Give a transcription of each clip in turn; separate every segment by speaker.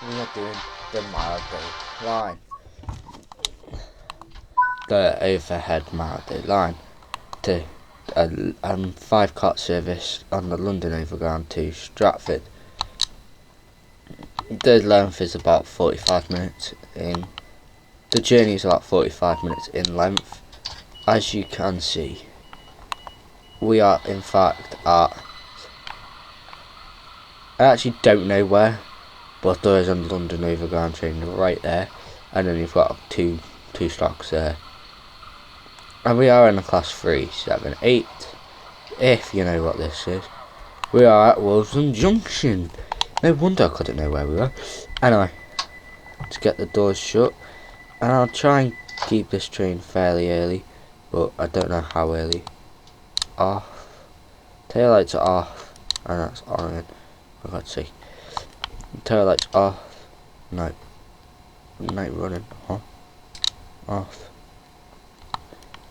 Speaker 1: We are doing the milday line, the overhead milday line to a 5 cart service on the London Overground to Stratford. The length is about 45 minutes in. The journey is about 45 minutes in length. As you can see, we are in fact at, I actually don't know where, but there is a London Overground train right there, and then you've got two stops there. And we are in a class 378, if you know what this is. We are at Wilson Junction. No wonder I couldn't know where we were. Anyway, to get the doors shut, and I'll try and keep this train fairly early, but I don't know how early. Off. Taillights are off, and that's on. For God's sake. Taillights off. No. Night running. Huh? Off.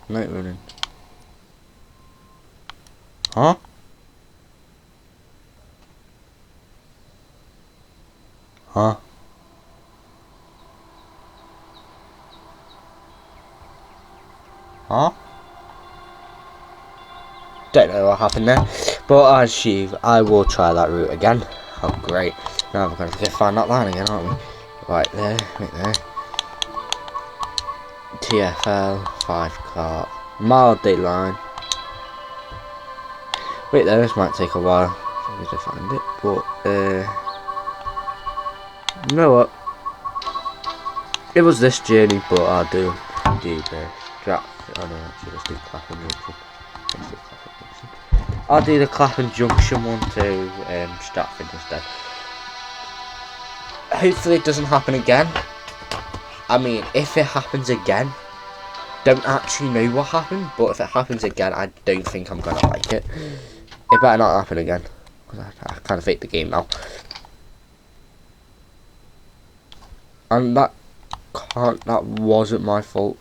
Speaker 1: Night running. Huh? Huh? Huh? Don't know what happened there, but as I will try that route again. Oh great, now we're going to find that line again, aren't we? Right there, TFL 5 cart milday line. Wait there, this might take a while for me to find it, but you know what? It was this journey, but I'll do the strap. Oh no, actually, let's do Clapham Junction. I'll do the Clapham Junction one to Stratford instead. Hopefully it doesn't happen again. I mean, if it happens again, don't actually know what happened, but if it happens again, I don't think I'm gonna like it. It better not happen again, because I kind of hate the game now. And that wasn't my fault.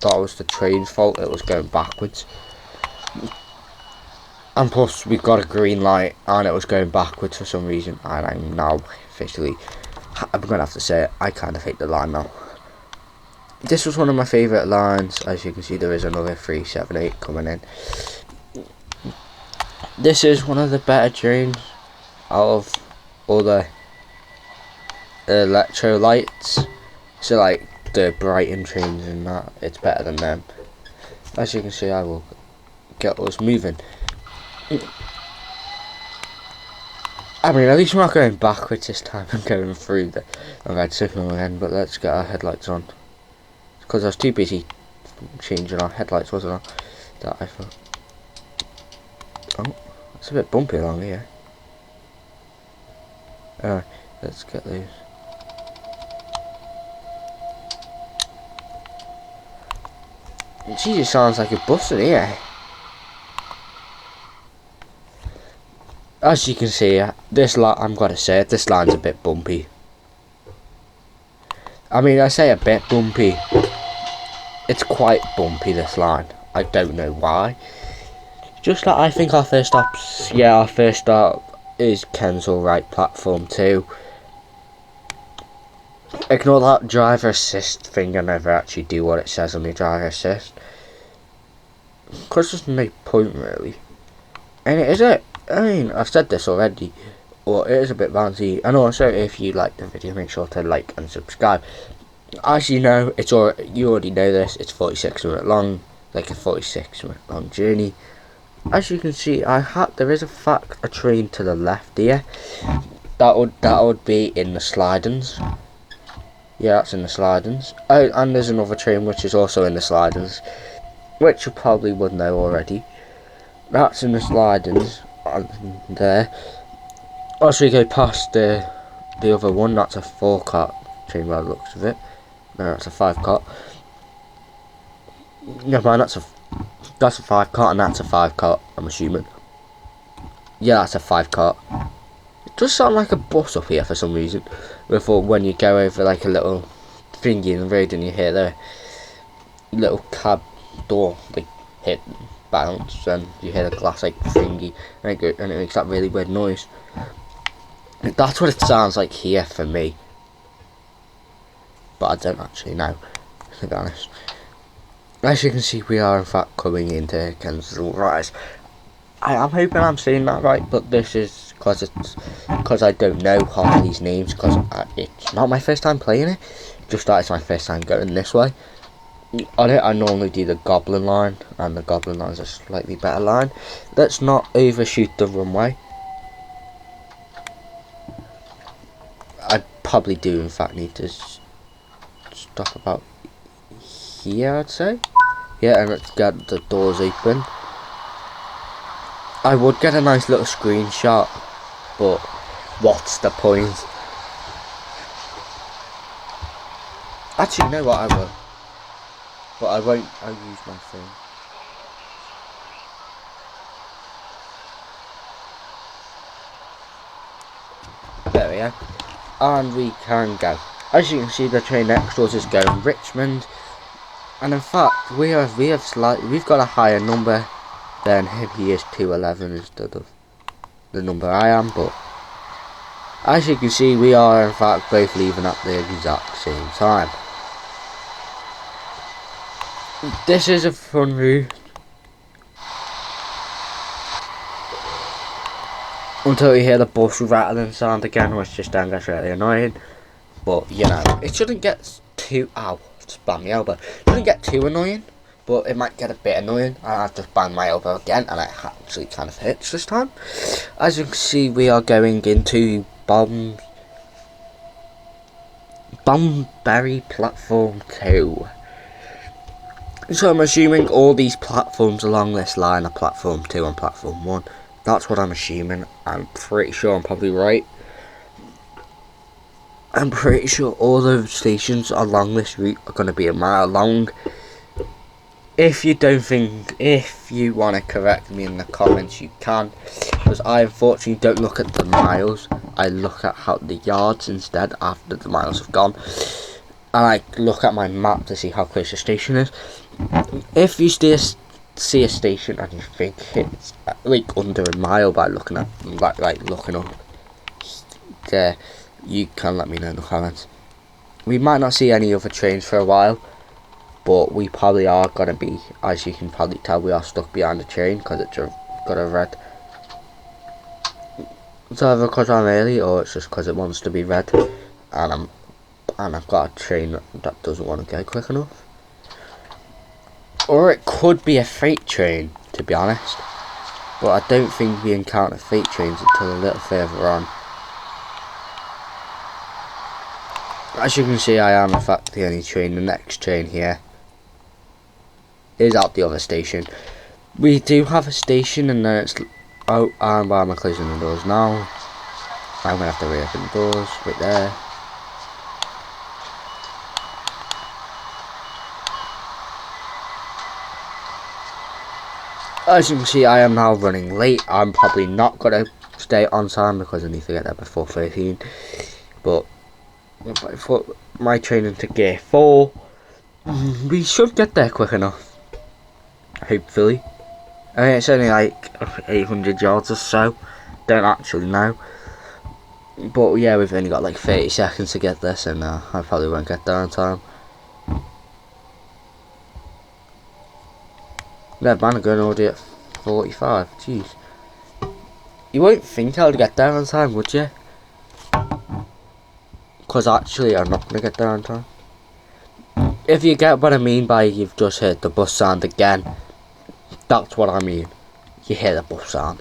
Speaker 1: That was the train's fault. It was going backwards. And plus, we've got a green light, and it was going backwards for some reason. And I'm now officially, I'm gonna have to say it, I kind of hate the line now. This was one of my favourite lines. As you can see, there is another 378 coming in. This is one of the better trains out of all the electro lights. So like the Brighton trains and that, it's better than them. As you can see, I will get us moving. I mean, at least we're not going backwards this time and going through the red signal again, but let's get our headlights on. Because I was too busy changing our headlights, wasn't I? That I thought. Oh, it's a bit bumpy along here. Alright, let's get those. Jesus, sounds like a bus in here. As you can see, this line, I'm gonna say it, this line's a bit bumpy. I mean, I say a bit bumpy. It's quite bumpy, this line. I don't know why. Just like I think our first stop is Kensal Right platform 2. Ignore that driver assist thing. I never actually do what it says on the driver assist, because there's no point really. And it is it. I mean, I've said this already, but it is a bit bouncy. And also, if you like the video, make sure to like and subscribe. As you know, you already know this. It's 46 minutes long, like a 46-minute long journey. As you can see, there is a train to the left here. That would be in the Slidings. Yeah, that's in the Slidings. Oh, and there's another train which is also in the Slidings, which you probably would know already. That's in the Slidings, there. As we go past the other one, that's a 4-cart train by the looks of it. No, that's a 5-cart. Yeah, man, that's a 5-cart, and that's a 5-cart, I'm assuming. Yeah, that's a 5-cart. It does sound like a bus up here for some reason. Before, when you go over like a little thingy in the road and you hear the little cab door like hit, bounce, and you hear the glass like thingy, and it makes that really weird noise. That's what it sounds like here for me. But I don't actually know, to be honest. As you can see, we are in fact coming into Kensal Rise. I am hoping I'm saying that right, but this is because I don't know half of these names, because it's not my first time playing it. Just that it's my first time going this way. On it, I normally do the Goblin line, and the Goblin line is a slightly better line. Let's not overshoot the runway. I probably do, in fact, need to stop about here, I'd say. Yeah, and let's get the doors open. I would get a nice little screenshot, but what's the point? Actually, you know what, I will. But I won't, I'll use my phone. There we go. And we can go. As you can see, the train next to us is going Richmond. And in fact, we've got a higher number than him. He is 211 instead of the number I am, but as you can see, we are in fact both leaving at the exact same time. This is a fun route until you hear the bus rattling sound again, which just then gets really annoying. But you know, it shouldn't get too just bang my elbow. It shouldn't get too annoying, but it might get a bit annoying. And I've just banged my elbow again, and it actually kind of hurts this time. As you can see, we are going into Bunbury Platform 2. So I'm assuming all these platforms along this line are Platform 2 and Platform 1. That's what I'm assuming. I'm pretty sure I'm probably right. I'm pretty sure all the stations along this route are going to be a mile long. If you want to correct me in the comments, you can. Because I unfortunately don't look at the miles. I look at the yards instead after the miles have gone. And I look at my map to see how close the station is. If you see a station and you think it's like under a mile by looking at looking up there, you can let me know in the comments. We might not see any other trains for a while, but we probably are going to be, as you can probably tell, we are stuck behind the train because it's got a red. It's either because I'm early or it's just because it wants to be red, and I've got a train that doesn't want to go quick enough. Or it could be a freight train, to be honest, but I don't think we encounter freight trains until a little further on. As you can see, I am in fact the only train. The next train here is at the other station. We do have a station, and then it's and why am I closing the doors now? I'm gonna have to reopen the doors right there. As you can see, I am now running late. I'm probably not gonna stay on time because I need to get there before 13. But if I put my train into gear 4, we should get there quick enough. Hopefully. I mean, it's only like 800 yards or so. Don't actually know. But yeah, we've only got like 30 seconds to get this, and I probably won't get there on time. Yeah, man, I'm going already at 45. Jeez. You won't think I'll get there on time, would you? Because actually, I'm not going to get there on time. If you get what I mean by you've just heard the bus sound again, that's what I mean. You hear the bus sound.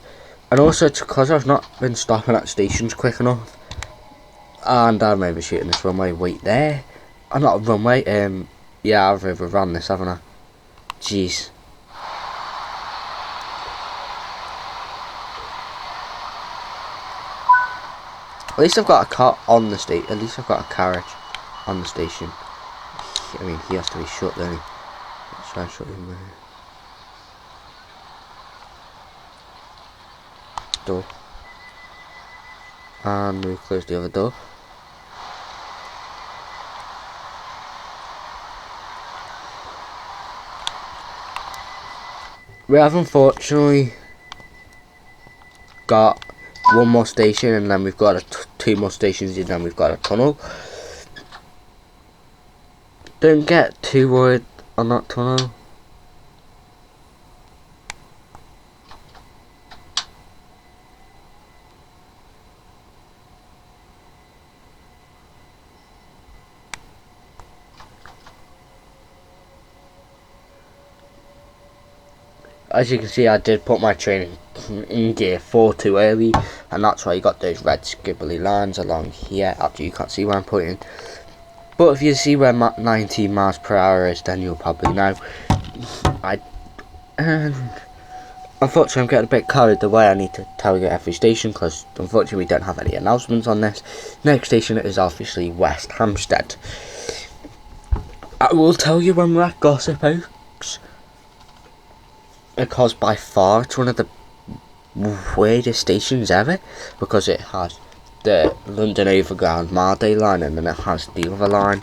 Speaker 1: And also, it's because I've not been stopping at stations quick enough. And I'm overshooting this runway. Wait there. I'm not a runway. Yeah, I've overrun this, haven't I? Jeez. At least I've got a car on the station. At least I've got a carriage on the station. I mean, he has to be shut, doesn't he? Let's try and shut him there. Door. And we close the other door. We have unfortunately got one more station, and then we've got a 2 more stations and then we've got a tunnel. Don't get too worried on that tunnel. As you can see, I did put my train in gear 4 too early, and that's why you got those red squibbly lines along here. Actually, you can't see where I'm putting. But if you see where 19 miles per hour is, then you'll probably know. Unfortunately, I'm getting a bit carried away. I need to tell you every station because unfortunately we don't have any announcements on this. Next station is obviously West Hampstead. I will tell you when we're at Gossip Oaks, because by far it's one of the weirdest stations ever, because it has the London Overground milday line and then it has the other line,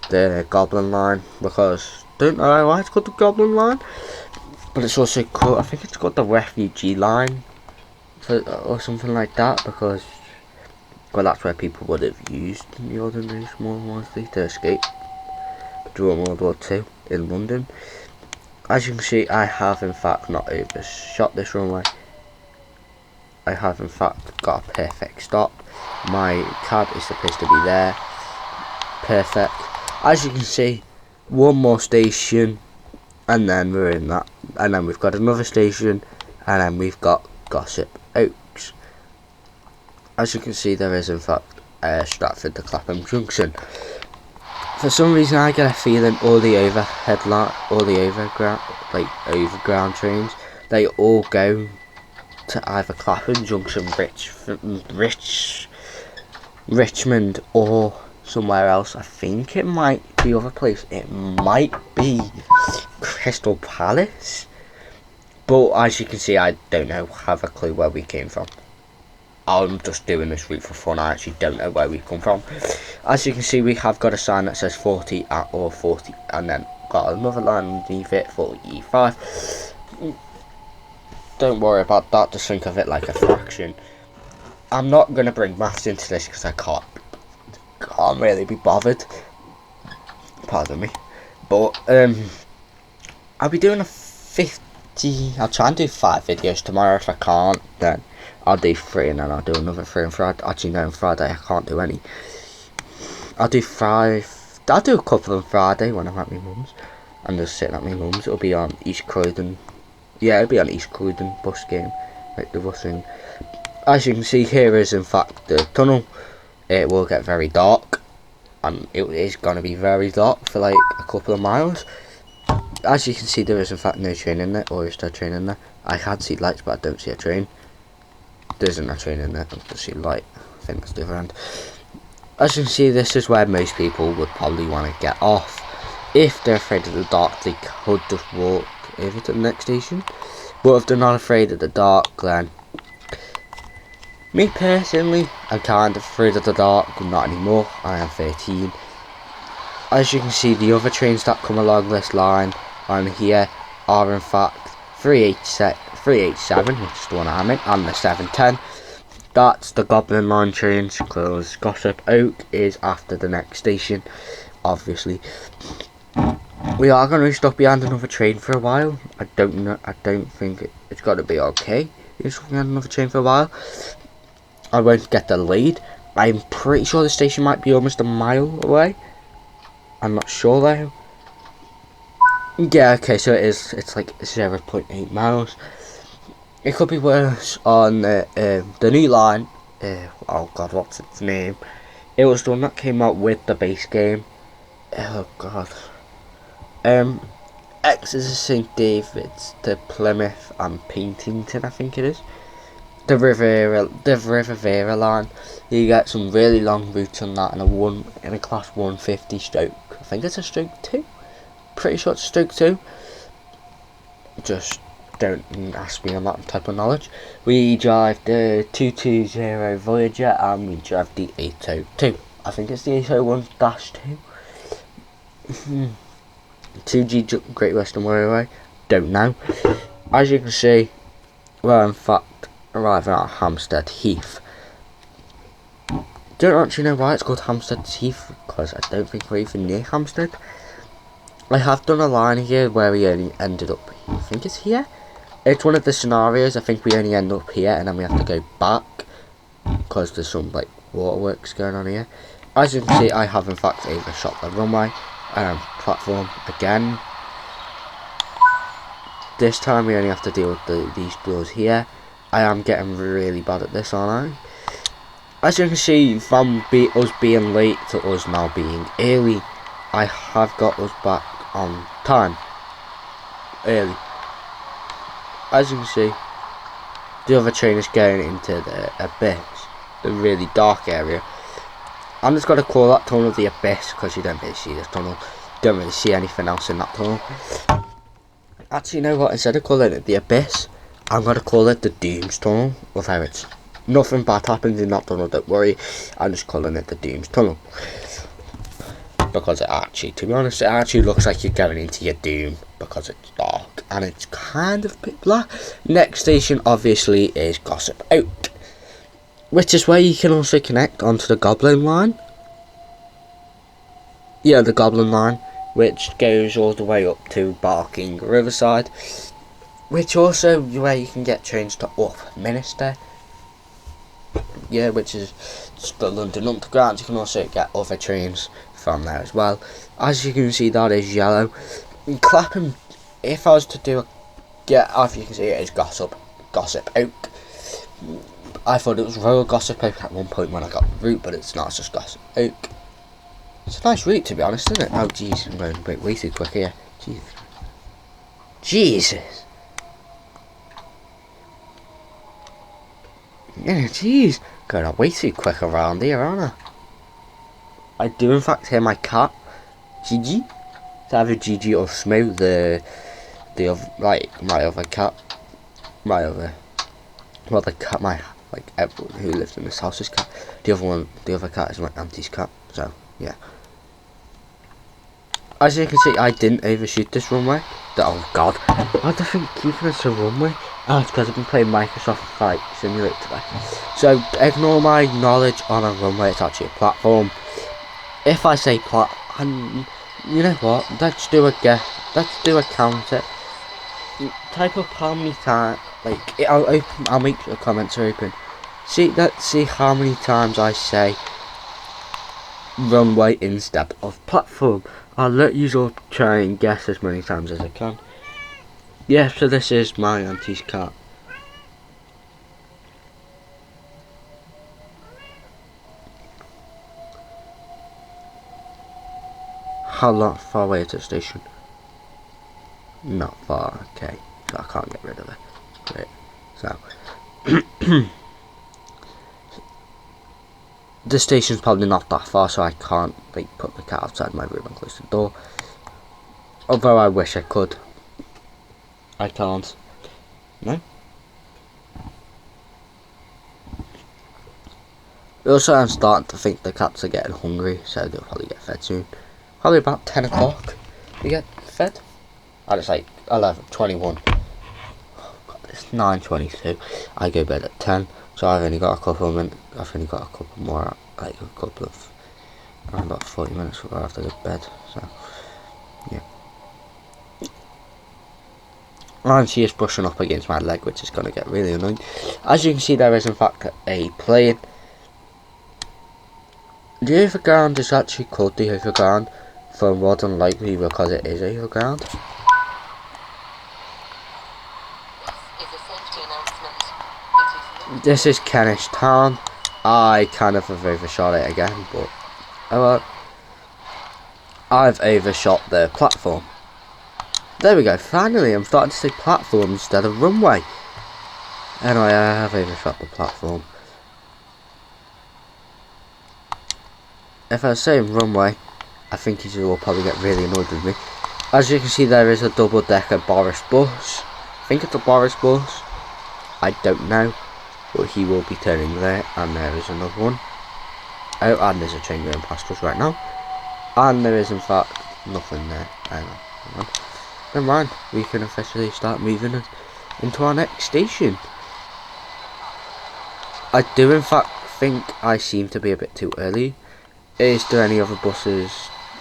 Speaker 1: the Goblin line, because don't know why it's called the Goblin line, but it's also called, I think it's called the Refugee line or something like that, because well, that's where people would have used in the olden days more mostly to escape during World War II in London. As you can see, I have in fact not overshot this runway. I have in fact got a perfect stop. My cab is supposed to be there. Perfect. As you can see, one more station and then we're in that. And then we've got another station and then we've got Gossip Oaks. As you can see, there is in fact Stratford to Clapham Junction. For some reason, I get a feeling all the overground trains, they all go to either Clapham Junction, Richmond, or somewhere else. I think it might be other place. It might be Crystal Palace, but as you can see, I don't have a clue where we came from. I'm just doing this route for fun. I actually don't know where we come from. As you can see, we have got a sign that says 40 or 40, and then got another line underneath it, 45. Don't worry about that, just think of it like a fraction. I'm not going to bring maths into this because I can't really be bothered. Pardon me. But, I'll be doing a 50, I'll try and do 5 videos tomorrow. If I can't, then I'll do 3 and then I'll do another 3 on Friday. Actually, no, on Friday I can't do any. I'll do 5, I'll do a couple on Friday when I'm at my mum's. I'm just sitting at my mum's. It'll be on East Croydon. Yeah, it'll be on East Croydon bus game, like the busing. As you can see, here is in fact the tunnel. It will get very dark, and it is going to be very dark for like a couple of miles. As you can see, there is in fact no train in there, or is there a train in there? I can see lights, but I don't see a train. There isn't a train in there, I just see a light. I think that's the other end. As you can see, this is where most people would probably want to get off. If they're afraid of the dark, they could just walk over to the next station. But if they're not afraid of the dark, then me personally, I'm kind of afraid of the dark, but not anymore. I am 13. As you can see, the other trains that come along this line on here are in fact 387, which is the one I'm in, and the 710. That's the Goblin line trains, because Gossip Oak is after the next station, obviously. We are going to be stuck behind another train for a while. I don't know. I don't think it's got to be okay. We're stuck behind another train for a while. I won't get delayed. I'm pretty sure the station might be almost a mile away. I'm not sure though. Yeah, okay, so it is. It's like 0.8 miles. It could be worse on the new line. Oh god, what's its name? It was the one that came out with the base game. Oh god. Exeter St David's to Plymouth and Paintington, I think it is. The Rivera line. You get some really long routes on that, in a class 150 stroke. I think it's a stroke 2. Pretty sure it's a stroke 2. Just don't ask me on that type of knowledge. We drive the 220 Voyager and we drive the 802. I think it's the 801-2. 2G Great Western Railway. Don't know. As you can see, we're in fact arriving at Hampstead Heath. don't actually know why it's called Hampstead Heath, because I don't think we're even near Hampstead. I have done a line here where we only ended up, I think it's here. It's one of the scenarios. I think we only end up here and then we have to go back because there's some like waterworks going on here. As you can see, I have in fact overshot the runway platform again. This time we only have to deal with these doors here. I am getting really bad at this, aren't I? As you can see, from us being late to us now being early, I have got us back on time. Early. As you can see, the other train is going into the abyss, the really dark area. I'm just going to call that tunnel the abyss because you don't really see this tunnel. You don't really see anything else in that tunnel. Actually, you know what? Instead of calling it the abyss, I'm going to call it the Dooms tunnel. Although it's nothing bad happens in that tunnel, don't worry. I'm just calling it the Dooms tunnel. Because it actually, to be honest, it actually looks like you're going into your doom because it's dark and it's kind of pitch black. Next station obviously is Gossip Oak, which is where you can also connect onto the Goblin line. Yeah, the Goblin line, which goes all the way up to Barking Riverside, which also where you can get trains to Upminster. Yeah, which is the London Underground. You can also get other trains from there as well. As you can see, that is yellow. And Clapham, if I was to do a as you can see, it is Gossip Oak. I thought it was Royal Gossip Oak at one point when I got the route, but it's not, it's just Gossip Oak. It's a nice route, to be honest, isn't it? Oh jeez, I'm going a bit way too quick here. Jesus. Yeah, jeez. Going way too quick around here, aren't I? I do in fact hear my cat, Gigi. It's either Gigi or Smo, the other, like my other cat, the cat, like everyone who lives in this house's cat. The other cat is my auntie's cat. So yeah. As you can see, I didn't overshoot this runway. Oh god, why do I think keeping it a runway? Oh, it's because I've been playing Microsoft Flight Simulator today. So ignore my knowledge on a runway. It's actually a platform. If I say you know what? Let's do a guess. Let's do a counter. Type up how many times. Like I'll make the comments open. Let's see how many times I say runway instead of platform. I'll let you all try and guess as many times as I can. Yeah, so this is my auntie's cat. How far away is the station? Not far, okay. So I can't get rid of it. Great. So the station's probably not that far, so I can't like put the cat outside my room and close the door. Although I wish I could. I can't. No? Also, I'm starting to think the cats are getting hungry, so they'll probably get fed soon. Probably about 10 o'clock we get fed. And it's like 11:21. Oh god, it's 9:22. I go to bed at 10, so I've only got a couple of minutes. I've only got a couple more, like a couple of around about 40 minutes before I have to go to bed. So yeah. And she is brushing up against my leg, which is going to get really annoying. As you can see, there is in fact a plane. The overground is actually called the overground for more than likely because it is overground. This is Kentish Town. I kind of have overshot it again, but oh well. I've overshot the platform. There we go, finally I'm starting to say platform instead of runway. Anyway, I have overshot the platform. If I was saying runway, I think you will probably get really annoyed with me. As you can see, there is a double-decker Boris bus. I think it's a Boris bus. I don't know. But he will be turning there, and there is another one. Oh, and there's a train going past us right now. And there is in fact nothing there. Never mind, we can officially start moving into our next station. I do in fact think I seem to be a bit too early. Is there any other buses?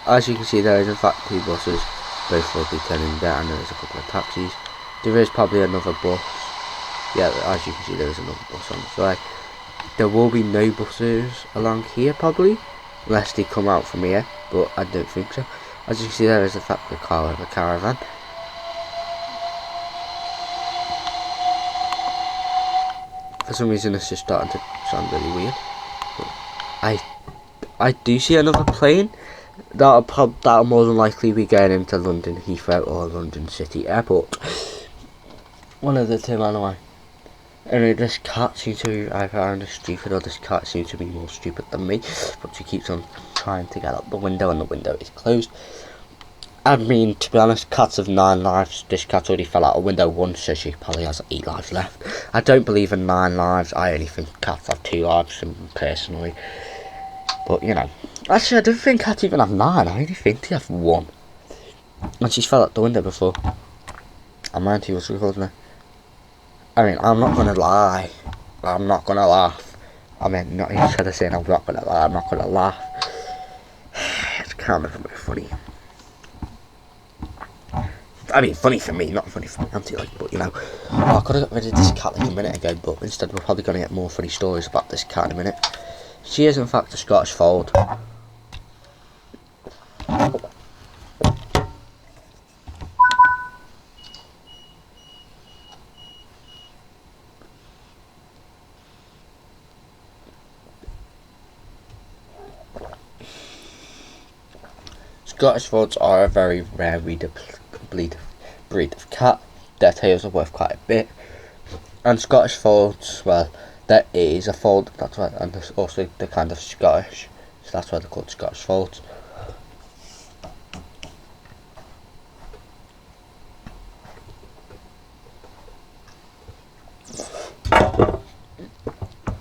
Speaker 1: As you can see, there is in fact 2 buses. Both will be turning there, and there is a couple of taxis. There is probably another bus. Yeah, as you can see, there is another bus on the way. There will be no buses along here probably, unless they come out from here, but I don't think so. As you can see, there is in fact a car of a caravan. For some reason, it's just starting to sound really weird. But I do see another plane. That'll more than likely be going into London Heathrow or London City Airport. One of the two, anyway. And this cat seems to be either stupid, or this cat seems to be more stupid than me. But she keeps on trying to get out the window, and the window is closed. I mean, to be honest, cats have 9 lives. This cat already fell out a window once, so she probably has 8 lives left. I don't believe in 9 lives. I only think cats have 2 lives, personally. But, you know. Actually, I don't think cats even have 9. I only think they have 1. And she's fell out the window before. I mind he was recording her. I mean, I'm not gonna lie. I'm not gonna laugh. I mean, not instead of saying I'm not gonna lie, I'm not gonna laugh. It's kind of a bit funny. I mean, funny for me, not funny for my auntie, like, but you know. I could have got rid of this cat like a minute ago, but instead we're probably going to get more funny stories about this cat in a minute. She is in fact a Scottish fold. Scottish folds are a very rare breed of cat. Their tails are worth quite a bit. And Scottish folds, well, there is a fold, that's right, and there's also the kind of Scottish, so that's why they're called Scottish folds.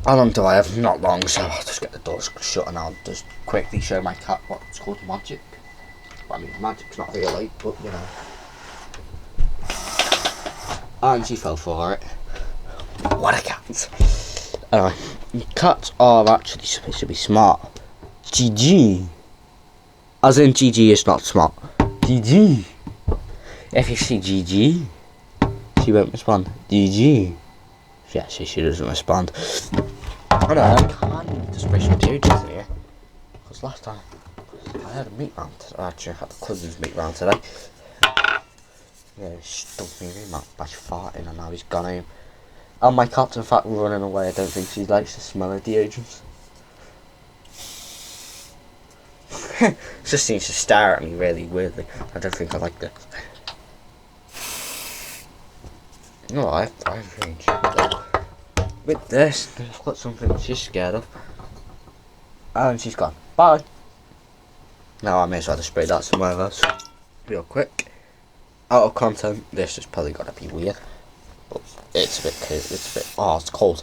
Speaker 1: How long do I have? Not long, so I'll just get the doors shut and I'll just quickly show my cat what's called magic. I mean, magic's not real light, but you know. And she fell for it. What a cat. Anyway, cats are actually supposed to be smart. GG. As in GG is not smart. GG. If you see GG, she won't respond. GG. Yeah, she doesn't respond. I know, I can't just spray some deodorant in here. Because last time I had a meat round. Actually, I had a cousin's meat round today. Yeah, he stumped me in by farting, and now he's gone home. And my cat's in fact running away. I don't think she likes the smell of deodorant. Just seems to stare at me really weirdly. I don't think I like this. No, I really enjoyed that. With this, I've got something she's scared of. And she's gone. Bye. Now I may as well just spray that somewhere else. Real quick. Out of content, this is probably gonna be weird. But it's a bit cold. It's a bit. Oh, it's cold.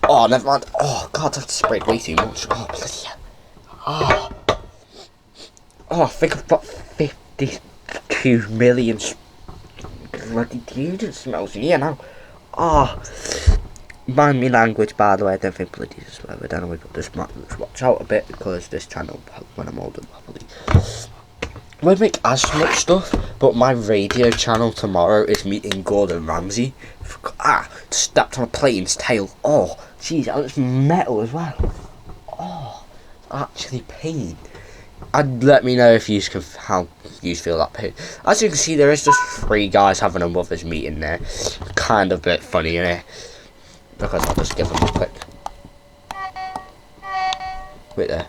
Speaker 1: Oh, never mind. Oh, God, I've sprayed way too much. Oh, bloody hell. Oh. Oh, I think I've got 52 million bloody deodorant smells in here now. Oh. Mind me language, by the way. I don't think bloody is a swear word anyway, but just watch out a bit because this channel, when I'm older, probably won't make as much stuff. But my radio channel tomorrow is meeting Gordon Ramsay. Stepped on a plane's tail. Oh, jeez, that looks metal as well. Oh, actually pain. And let me know if you can how you feel that pain. As you can see, there is just 3 guys having a mothers meeting there. Kind of a bit funny, innit? Because I'll just give them a quick. Wait there.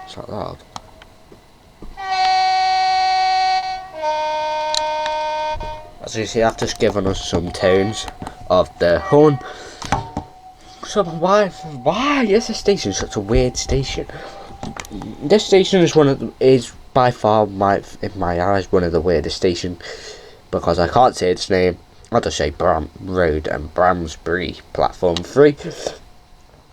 Speaker 1: It's not loud. As you see, I've just given us some tones of the horn. So why is this station such a weird station? This station is by far in my eyes one of the weirdest stations because I can't say its name. I'll just say Bram Road and Bramsbury Platform 3.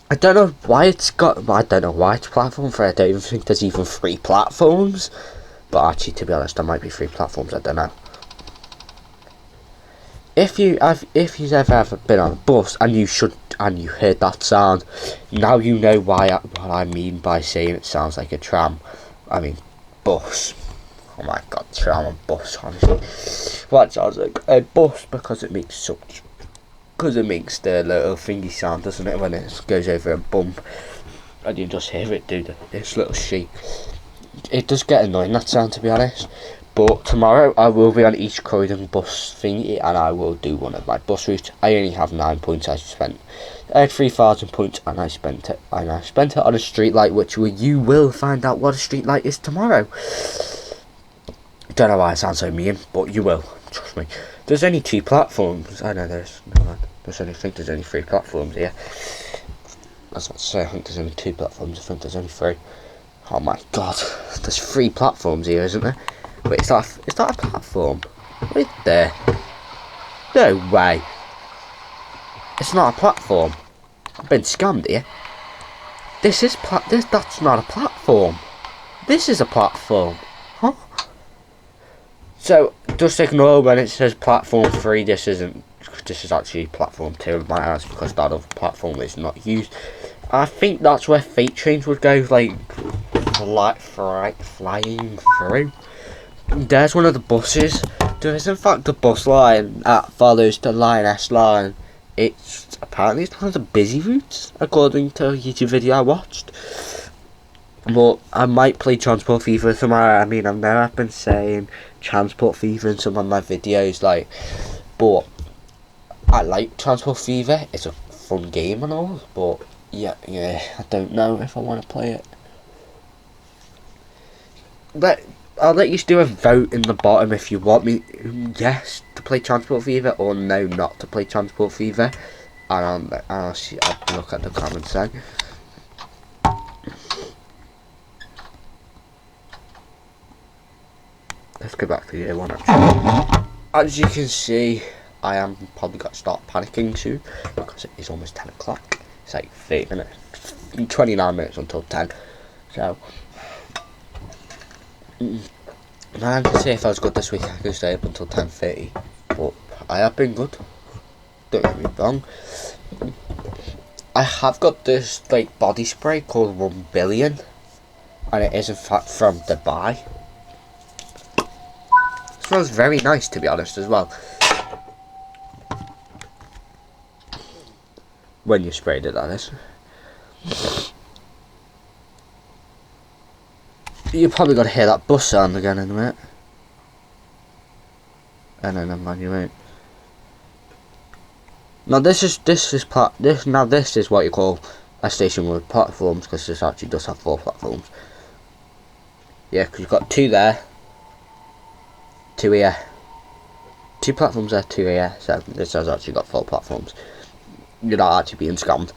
Speaker 1: I don't know why it's Platform 3. I don't even think there's even 3 platforms. But actually, to be honest, there might be 3 platforms. I don't know. If you've ever been on a bus, and you should and you heard that sound, now you know what I mean by saying it sounds like a tram. I mean bus. Oh my god, tram and bus, honestly. Well, it sounds like a bus because it makes the little thingy sound, doesn't it, when it goes over a bump and you just hear it do this little shake. It does get annoying, that sound, to be honest. But tomorrow I will be on East Croydon bus thingy and I will do one of my bus routes. I only have 9 points. I had 3,000 points and I spent it on a street light, which you will find out what a street light is tomorrow. Don't know why I sound so mean, but you will, trust me. There's only 2 platforms. I know I think there's only 3 platforms here. That's not to say I think there's only 2 platforms. I think there's only 3. Oh my god, there's 3 platforms here, isn't there? Wait, is that a platform? Right there. No way. It's not a platform. I've been scammed here. That's not a platform. This is a platform. Huh? So just ignore when it says platform 3. This is actually platform 2 of my house because that other platform is not used. I think that's where freight trains would go, like flying through. There's one of the buses. There is in fact a bus line that follows the Line S line. It's one of the busy routes according to a YouTube video I watched. But I might play Transport Fever tomorrow. I mean, I've never been saying Transport Fever in some of my videos, but I like Transport Fever. It's a fun game and all, but yeah, I don't know if I want to play it. But I'll let you do a vote in the bottom if you want me yes to play Transport Fever or no not to play Transport Fever, and I'll look at the comments then. Let's go back to year 1 actually. As you can see, I am probably got to start panicking soon because it is almost 10 o'clock. It's like 30 minutes, 29 minutes until 10. So I can say if I was good this week I could stay up until 10:30, but I have been good, don't get me wrong. I have got this body spray called 1 billion and it is in fact from Dubai. It smells very nice, to be honest, as well, when you sprayed it, that is. You probably got to hear that bus sound again in a minute. And then you won't. Now this is what you call a station with platforms, because this actually does have 4 platforms. Yeah, because you've got 2 there, 2 here, 2 platforms there, 2 here. So this has actually got 4 platforms. You're not actually being scammed.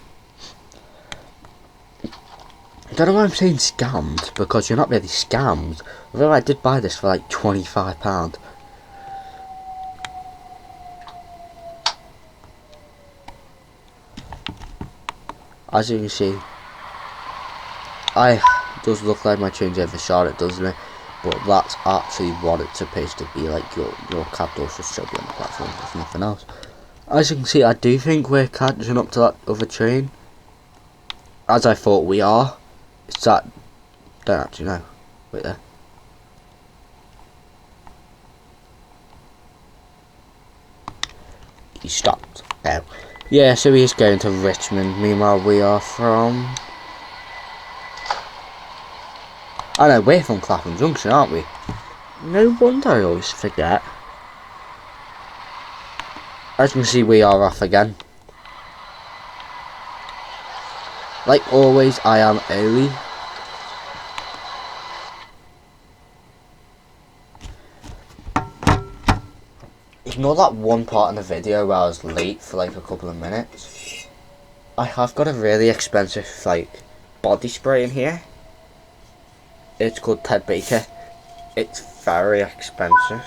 Speaker 1: I don't know why I'm saying scammed, because you're not really scammed. Although I did buy this for like £25. As you can see, it does look like my train's overshot, doesn't it? But that's actually what it's supposed to be like. Your cab door should still be on the platform, if nothing else. As you can see, I do think we're catching up to that other train, as I thought we are. It's that, don't actually know. Wait there. He stopped. Now, yeah, so he's going to Richmond. Meanwhile, we are from. I know, we're from Clapham Junction, aren't we? No wonder I always forget. As you can see, we are off again. Like always, I am early. Ignore that one part in the video where I was late for like a couple of minutes. I have got a really expensive body spray in here. It's called Ted Baker. It's very expensive.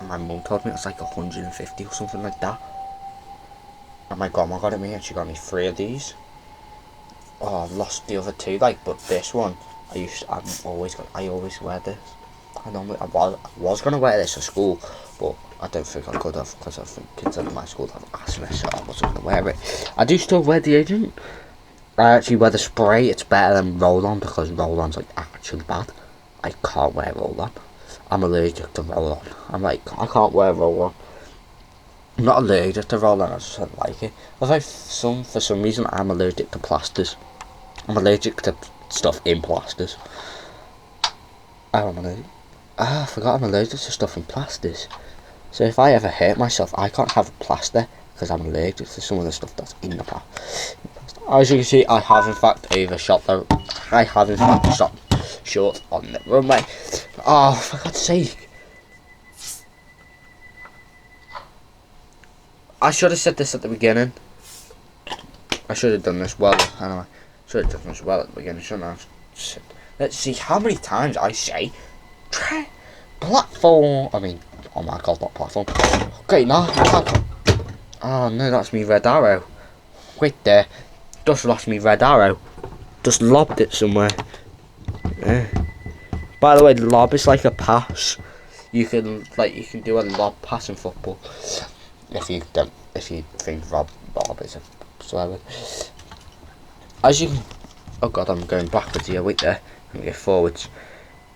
Speaker 1: My mum told me it's like 150 or something like that. And my grandma got it me and she got me 3 of these. Oh, I've lost the other 2, but this one I always wear this. I was gonna wear this to school, but I don't think I could have because I think kids at my school have asthma, so I wasn't gonna wear it. I do still wear deodorant. I actually wear the spray. It's better than roll-on because roll-on's like actually bad. I can't wear roll-on. I'm allergic to roll-on. I can't wear roll-on. I'm not allergic to roll-on, I just don't like it. Although for some reason I'm allergic to plasters. I'm allergic to stuff in plasters. I forgot I'm allergic to stuff in plasters. So if I ever hurt myself, I can't have a plaster because I'm allergic to some of the stuff that's in the plaster. As you can see, I have in fact overshot the. I have in fact stopped short on the runway. Oh, for God's sake! I should have said this at the beginning. I should have done this well. Anyway, should have done this well at the beginning. Shouldn't I have said? Let's see how many times I say platform. I mean, oh my God, not platform. Okay, now I can't. Oh no, that's me red arrow. Wait there. Just lost me red arrow. Just lobbed it somewhere. Yeah. By the way, the lob is like a pass. You can do a lob pass in football. If you think lob is a swear word. As you can, oh God, I'm going backwards here. Wait there. I'm going forwards.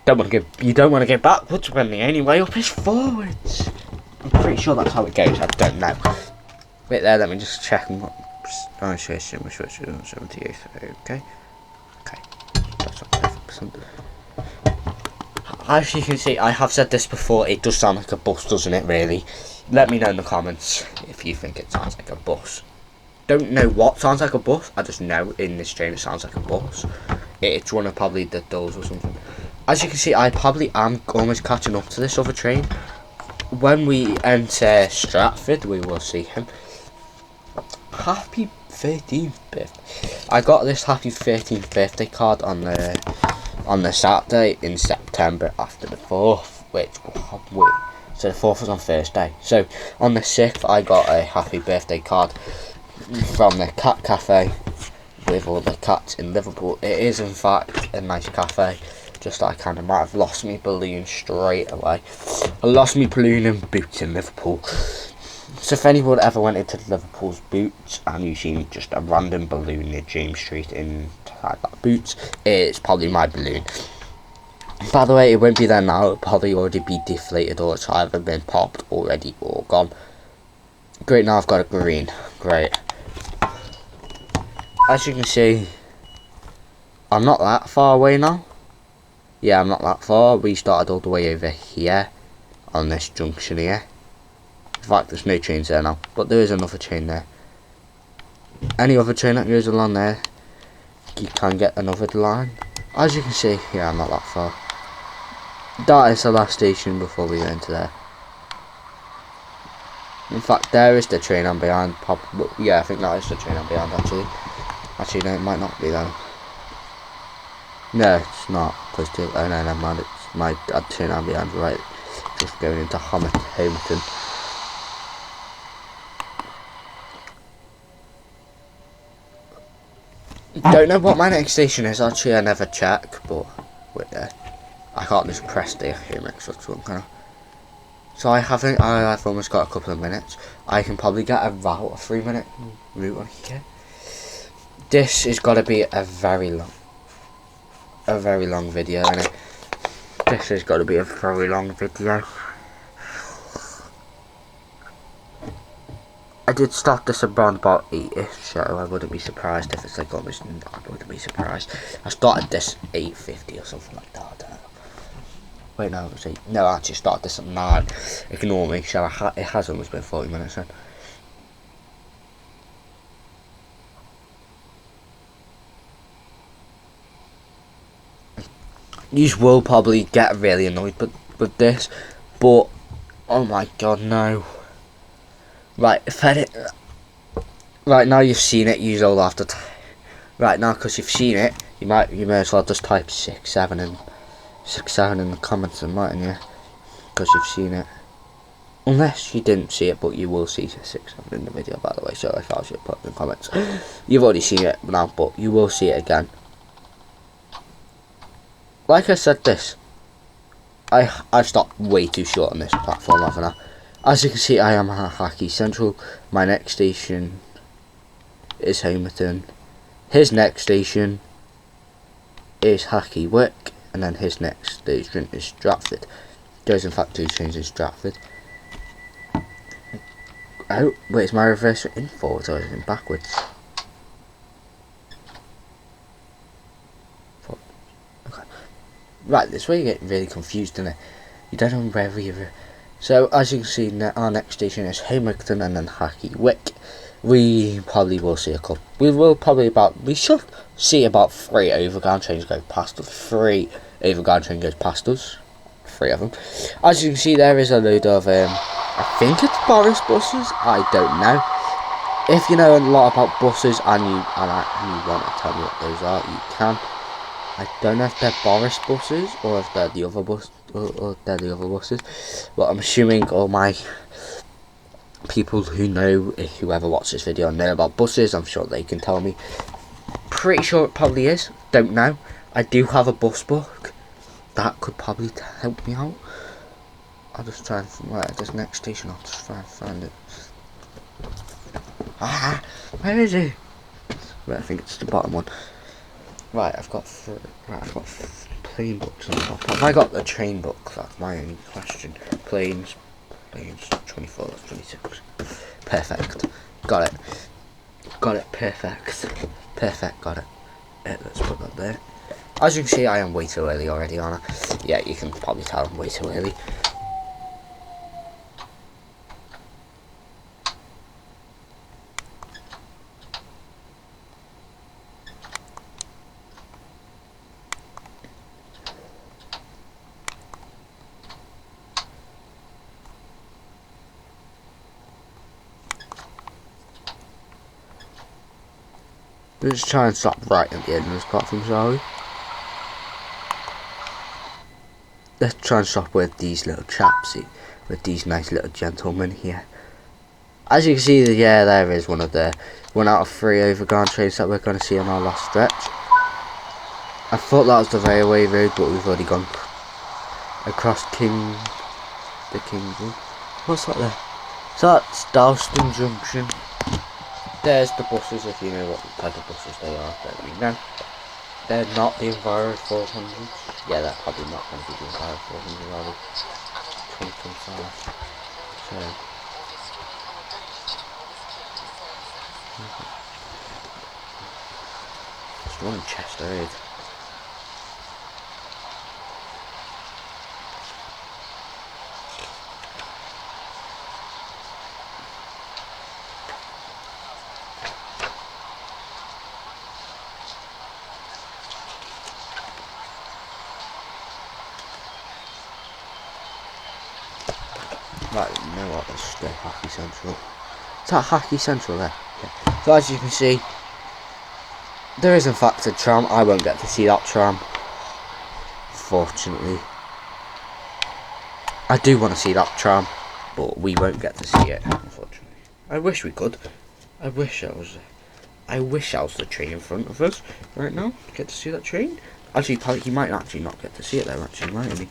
Speaker 1: You don't want to go backwards when the only way up is forwards. I'm pretty sure that's how it goes. I don't know. Wait there. Let me just check. Oh, switch 78. Okay. That's not 5%. As you can see, I have said this before. It does sound like a bus, doesn't it? Really? Let me know in the comments if you think it sounds like a bus. Don't know what sounds like a bus. I just know in this train it sounds like a bus. It's one of probably the dulls or something. As you can see, I probably am almost catching up to this other train. When we enter Stratford, we will see him. Happy 13th birthday. I got this happy 13th birthday card on the Saturday in September after the 4th, so the 4th was on Thursday. So on the 6th I got a happy birthday card from the cat cafe with all the cats in Liverpool. It is in fact a nice cafe, just that I kind of might have lost me balloon straight away. I lost me balloon and boots in Liverpool. So if anyone ever went into Liverpool's Boots and you've seen just a random balloon near James Street inside that Boots, it's probably my balloon. By the way, it won't be there now. It'll probably already be deflated or it's either been popped already or gone. Great, now I've got a green. Great. As you can see, I'm not that far away now. Yeah, I'm not that far. We started all the way over here on this junction here. In fact, there's no trains there now, but there is another train there. Any other train that goes along there, you can get another line. As you can see, yeah, I'm not that far. That is the last station before we go into there. In fact, there is the train I'm behind. Yeah, I think that is the train I'm behind, actually. Actually, no, it might not be though. No, it's not. Oh no, never mind. It's my train I'm behind, right? Just going into Homerton. Don't know what my next station is, actually. I never check, but wait there. I can't just press the HMX one, can I? So I've almost got a couple of minutes. I can probably get a 3-minute route on here. This is got to be a very long video, isn't it? This has got to be a very long video. I did start this around about 8ish, so I wouldn't be surprised if it's like almost. I wouldn't be surprised. I started this 8:50 or something like that. I don't know. Wait, no, no, I actually started this at 9. Ignore me. So it has almost been 40 minutes then. You will probably get really annoyed with this, but oh my God, no. Right, right now you've seen it, you all have to. Right now, because you've seen it, you may as well just type 6-7 in the comments, and mightn't you? Because you've seen it. Unless you didn't see it, but you will see 6-7 in the video, by the way. So if I was to put it in the comments, you've already seen it now, but you will see it again. Like I said, this I've stopped way too short on this platform, haven't I? As you can see, I am at Hackney Central. My next station is Homerton. His next station is Hackney Wick, and then his next station is Stratford. There's in fact 2 trains in Stratford. Oh, wait, is my reverse in forwards or is it in backwards? Okay. Right, this way you get really confused, isn't it? You don't know where you're. So, as you can see, our next station is Homerton and then Hackney Wick. We probably will see a couple. We should see about 3 overground trains go past us. 3 overground trains goes past us. 3 of them. As you can see, there is a load of I think it's Boris buses. I don't know. If you know a lot about buses and you want to tell me what those are, you can. I don't know if they're Boris buses or if they're the other bus or they're the other buses. But I'm assuming all my people who know, whoever watches this video, know about buses. I'm sure they can tell me. Pretty sure it probably is. Don't know. I do have a bus book. That could probably help me out. I'll just try and find this next station. I'll just try and find it. Ah, where is it? Right, I think it's the bottom one. Right, I've got plane books on top. Have I got the train book? That's my only question. Planes, 24, 26. Perfect. Got it. Perfect. Got it. Let's put that there. As you can see, I am way too early already, aren't I? Yeah, you can probably tell I'm way too early. Let's try and stop right at the end of this platform, shall we? Let's try and stop with these little chaps, with these nice little gentlemen here. As you can see, yeah, there is one out of 3 overground trains that we're going to see on our last stretch. I thought that was the railway road, but we've already gone across the King's Road. What's that there? So that's Dalston Junction. There's the buses, if you know what type of buses they are. Let me know. They're not the Enviro 400s. Yeah, they're probably not going to be the Enviro 400s, are they? 2025. So. It's one in Chester Road. Right, you know what, let's go Hackney Central. Is that Hackney Central there? Yeah. So as you can see, there is in fact a tram. I won't get to see that tram, fortunately. I do want to see that tram, but we won't get to see it, unfortunately. I wish we could. I wish I was the train in front of us right now. Get to see that train. Actually, he might actually not get to see it there, actually, mightn't he?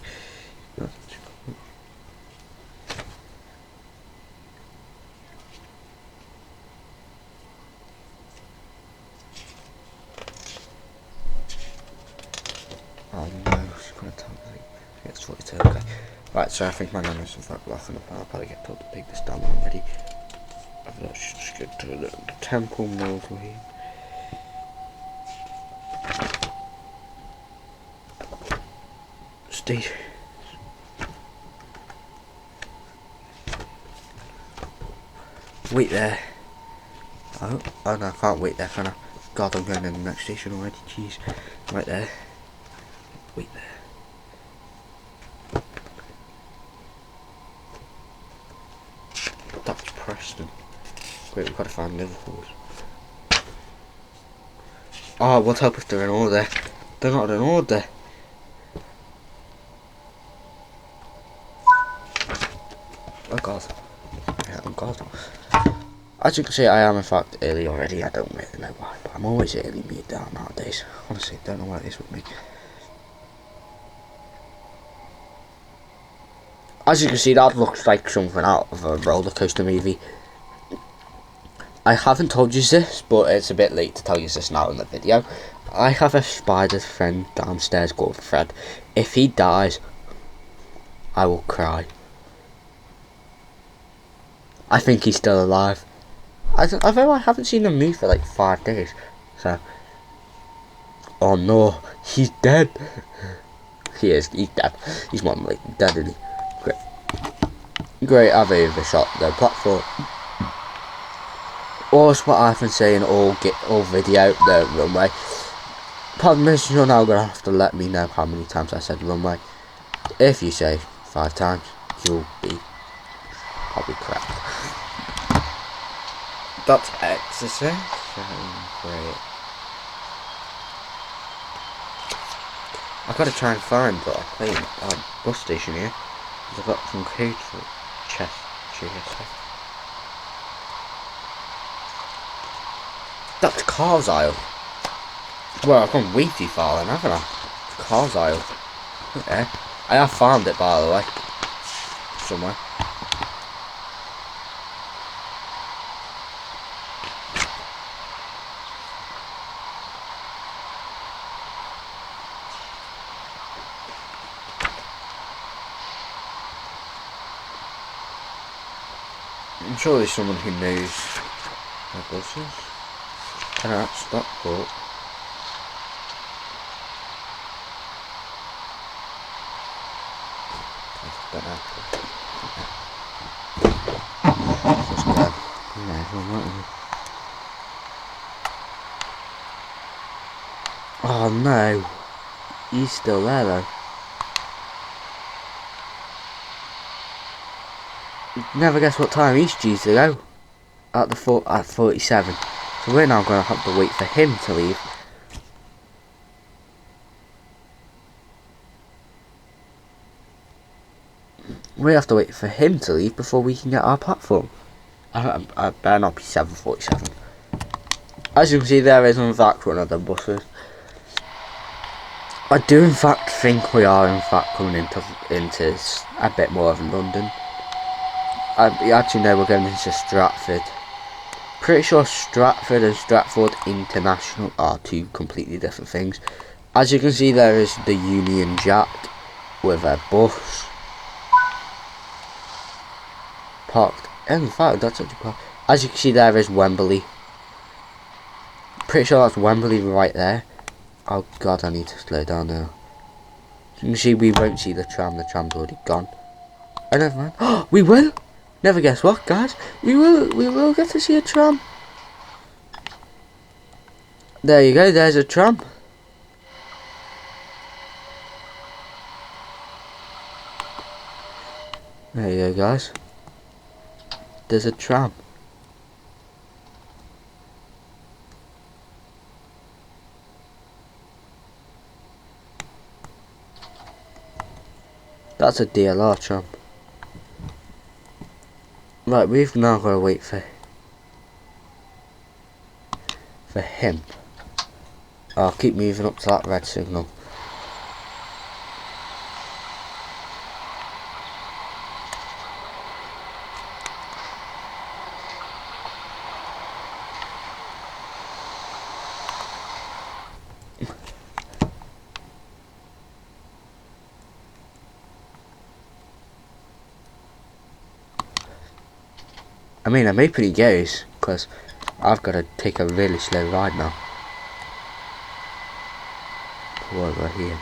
Speaker 1: Oh no, she's gonna tell me. It's 42, okay. Right, so I think my name is in fact laughing up. I'll probably get told to take this down already. Let's just get to the Temple Milday. Station. Wait there. Oh no, I can't wait there, can I? God, I'm going in the next station already, jeez. Right there. Wait there. That's Preston. Wait, we've got to find Liverpool. Oh, what help if they're in order? They're not in order. Oh god. Yeah, oh god. As you can see, I am in fact early already. I don't really know why, but I'm always early down nowadays. Honestly, don't know why it is with me. As you can see, that looks like something out of a roller coaster movie. I haven't told you this, but it's a bit late to tell you this now in the video. I have a spider friend downstairs called Fred. If he dies, I will cry. I think he's still alive. Although I haven't seen him move for like 5 days. So, oh no, he's dead. He's dead. He's more like dead, isn't he? Great, I've overshot the platform. Or what I've been saying all video, the runway. Pardon me, you're now going to have to let me know how many times I said runway. If you say 5 times, you'll be probably correct. That's exercise. Great. I've got to try and find a plane bus station here. I've got some code for chest. That's Car's aisle. Well, I've gone way too far then, haven't I? Car's aisle. Okay. I have found it, by the way. Somewhere. I'm sure there's someone who knows my buses. Can I stop, but oh no, he's still there though. Never guess what time he's due to go. At 47. So we're now going to have to wait for him to leave. We have to wait for him to leave before we can get our platform. I better not be 7:47. As you can see, there is in fact one of the buses. I do in fact think we are in fact coming into a bit more of London. Actually no, we're going into Stratford. Pretty sure Stratford and Stratford International are 2 completely different things. As you can see, there is the Union Jack with a bus parked. In fact, that's actually parked. As you can see, there is Wembley. Pretty sure that's Wembley right there. Oh god, I need to slow down now. You can see we won't see the tram. The tram's already gone. Oh, never mind. Oh, we will. Never guess what, guys. We will get to see a tram. There you go, there's a tram. There you go, guys. There's a tram. That's a DLR tram. Right, we've now got to wait for him. I'll keep moving up to that red signal. I mean, I'm hoping he goes, because I've got to take a really slow ride now. Wherever he is.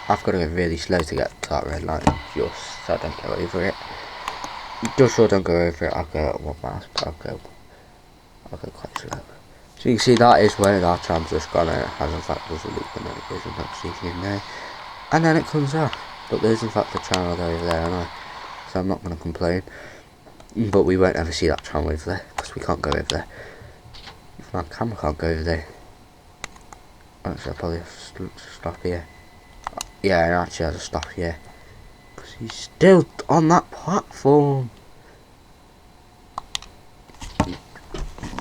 Speaker 1: I've got to go really slow to get to that red line, just so I don't go over it. Just so I don't go over it, I'll go at 1 mile, but I'll go quite slow. So you can see that is where our tram's just gone, and it has in fact was a loop, and then it goes in that station in there. And then it comes out. But there's in fact a tram over there, and so I'm not going to complain. But we won't ever see that tram over there, because we can't go over there. My camera can't go over there. Actually, I'll probably have to stop here. Yeah, actually, I'll just stop here. Because he's still on that platform.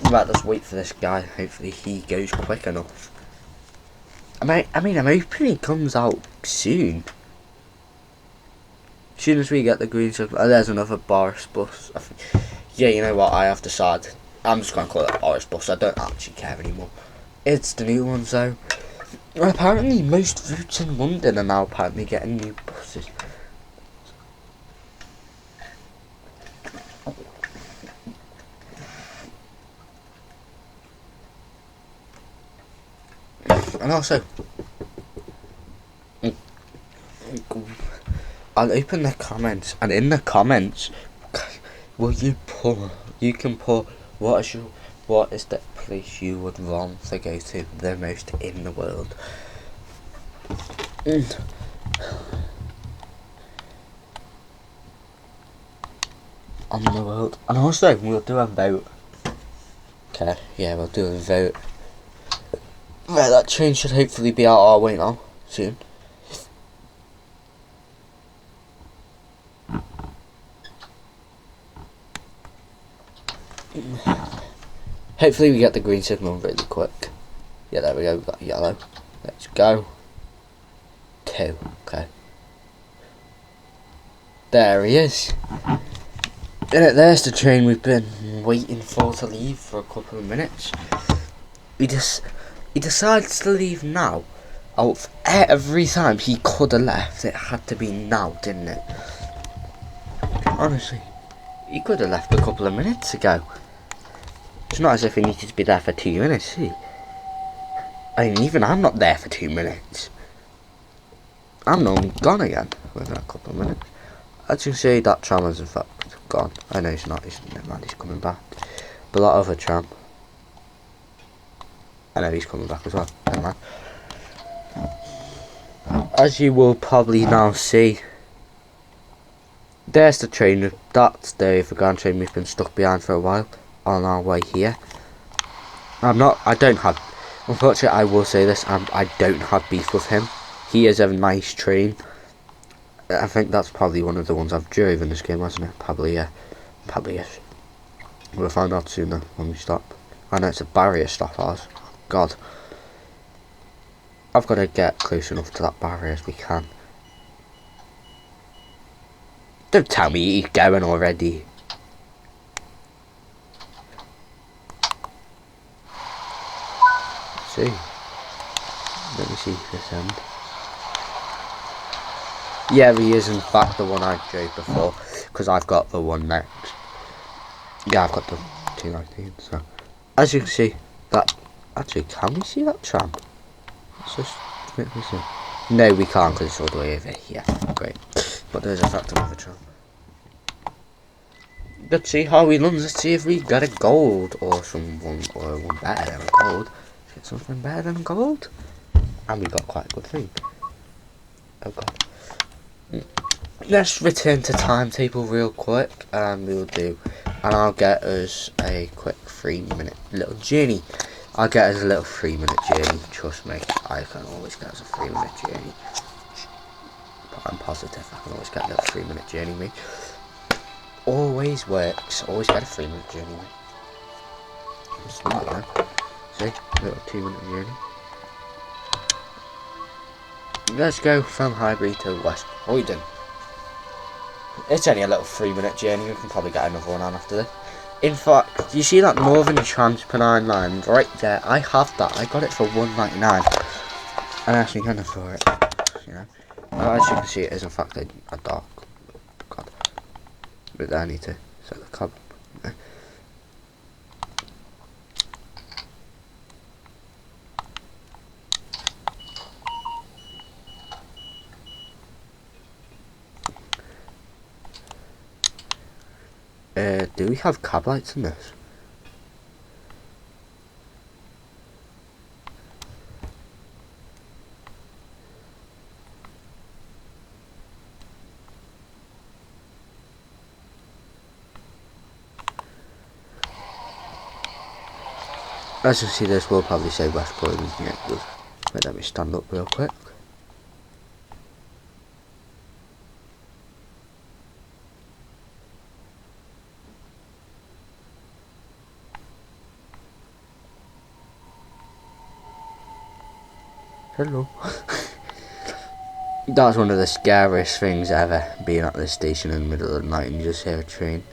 Speaker 1: Right, let's wait for this guy. Hopefully he goes quick enough. I mean, I'm hoping he comes out soon. As soon as we get the green signal, there's another Boris bus. I think. Yeah, you know what? I have decided. I'm just gonna call it Boris bus. I don't actually care anymore. It's the new ones though. Apparently, most routes in London are now apparently getting new buses. And also, I'll open the comments, and in the comments, you can put what is the place you would want to go to the most in the world. On the world. And also, we'll do a vote. Okay, yeah, we'll do a vote. Right, that train should hopefully be out our way now, soon. Hopefully we get the green signal really quick. Yeah, there we go, we got yellow. Let's go. 2, okay. There he is. There's the train we've been waiting for to leave for a couple of minutes. He decides to leave now. Out of every time he could have left, it had to be now, didn't it? Honestly, he could have left a couple of minutes ago. It's not as if he needed to be there for 2 minutes, see? I mean, even I'm not there for 2 minutes. I'm normally gone again within a couple of minutes. As you can see, that tram is in fact gone. I know he's not, never mind, he's coming back. But that other tram, I know he's coming back as well, never mind. As you will probably now see, there's the train. That's the overground train we've been stuck behind for a while on our way here. Unfortunately I will say this, I don't have beef with him. He is a nice train. I think that's probably one of the ones I've driven in this game, hasn't it? Probably, yeah. Probably is. We'll find out soon though, when we stop. I know it's a barrier stop, ours. God. I've got to get close enough to that barrier as we can. Don't tell me he's going already. Let's see. Let me see this end. Yeah, he is in fact the one I drove before, because I've got the one next. Yeah, I've got the 219, so. As you can see, that. Actually, can we see that tram? Let's just make me see. No, we can't because it's all the way over here. Great. But there's in fact another tram. Let's see how he runs. Let's see if we get a gold or one better than a gold. Let's get something better than a gold. And we got quite a good thing. Oh god. Let's return to timetable real quick, and I'll get us a quick 3-minute little journey. I'll get us a little 3-minute journey, trust me, I can always get us a 3-minute journey. But I'm positive I can always get a little 3-minute journey, mate. Always works, always get a 3-minute journey, mate. Smart, man. See, a little 2-minute journey. Let's go from Highbury to West Croydon. It's only a little 3-minute journey, we can probably get another one on after this. In fact, you see that Northern Transpennine line right there? I have that. I got it for £1.99. And I actually kind of for it, you know. As you can see, it is in fact a dark. God. But I need to set the cab. Do we have cab lights in this? As you see, this will probably say West Croydon. Yeah, it does. Wait, let me stand up real quick. Hello. That's one of the scariest things ever, being at this station in the middle of the night and you just hear a train.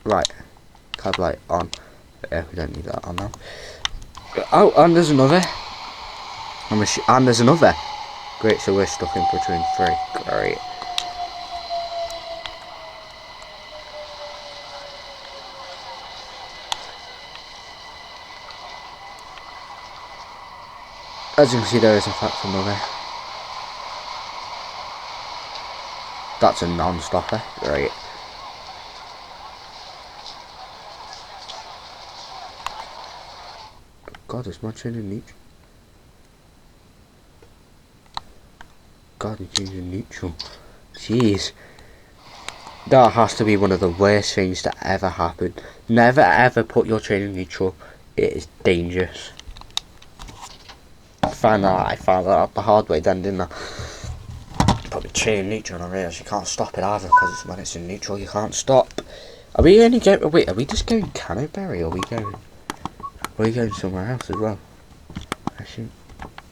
Speaker 1: Right, cab light on. Yeah, we don't need that on now. Oh, and there's another. And there's another. Great, so we're stuck in between three. Great. As you can see, there is in fact another. That's a non-stopper. Great. God, is my train in neutral? God, it's in neutral. Jeez. That has to be one of the worst things to ever happen. Never ever put your train in neutral. It is dangerous. I found that out the hard way then, didn't I? Put the train in neutral and I realised you can't stop it either, because when it's in neutral you can't stop. Are we only going, wait, are we just going Canterbury or are we going somewhere else as well? Actually,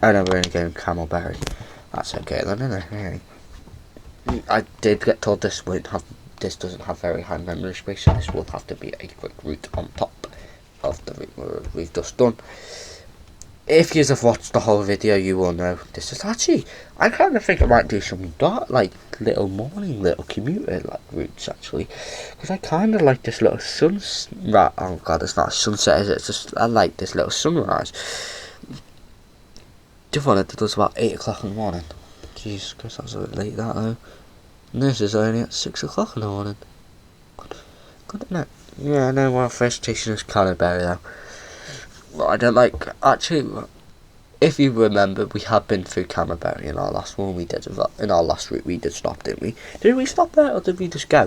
Speaker 1: oh no, we're only going Camelberry. That's okay then, isn't it? I did get told this doesn't have very high memory space, so this will have to be a quick route on top of the route we've just done. If you have watched the whole video, you will know this is actually, I kind of think I might do some dark, like little morning, little commuter like routes actually, because I kind of like this little sunrise. Oh god, it's not a sunset, is it? It's just, I like this little sunrise. Just wanted to do about 8 o'clock in the morning. Jesus Christ, that's a bit late that though. And this is only at 6 o'clock in the morning. Good, isn't it? Yeah, I know our first station is Canterbury though. Well, I don't like, actually, if you remember, we had been through Canterbury in our last one we did, in our last route we did stop, didn't we? Did we stop there or did we just go?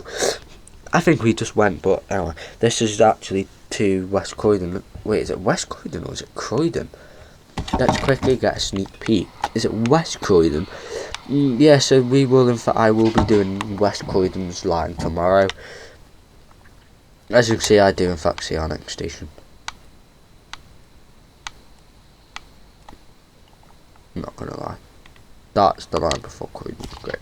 Speaker 1: I think we just went, but anyway, this is actually to West Croydon. Wait, is it West Croydon or is it Croydon? Let's quickly get a sneak peek. Is it West Croydon? Yeah, so we will, in fact, I will be doing West Croydon's line tomorrow. As you can see, I do in fact see our next station. I'm not gonna lie. That's the line before Croydon. Great.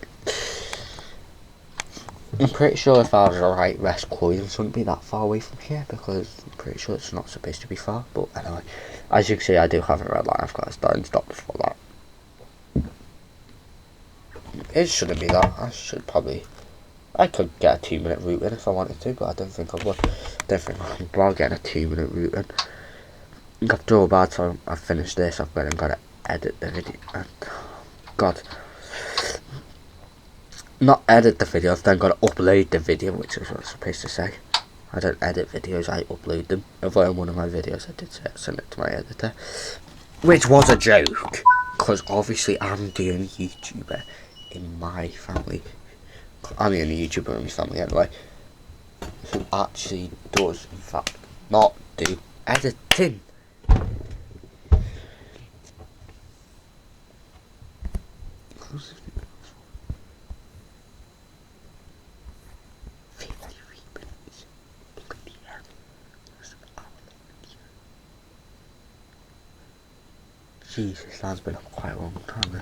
Speaker 1: I'm pretty sure if I was right, West Croydon shouldn't be that far away from here, because I'm pretty sure it's not supposed to be far. But anyway, as you can see, I do have a red line. I've got a start and stop before that. It shouldn't be that. I could get a 2-minute route in if I wanted to, but I don't think I would. I don't think I'm about getting a 2-minute route in. After all, by the time I've finished this, I've got to edit the video. God. Not edit the video, I've then got to upload the video, which is what I'm supposed to say. I don't edit videos, I upload them. Although in one of my videos I did send it to my editor. Which was a joke, because obviously I'm the only YouTuber in my family. I'm the only YouTuber in my family anyway, who actually does in fact not do editing. Jesus, that's been up quite a long time.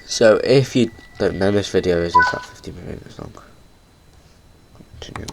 Speaker 1: So if you don't know, this video is in fact 50 minutes long. Continue.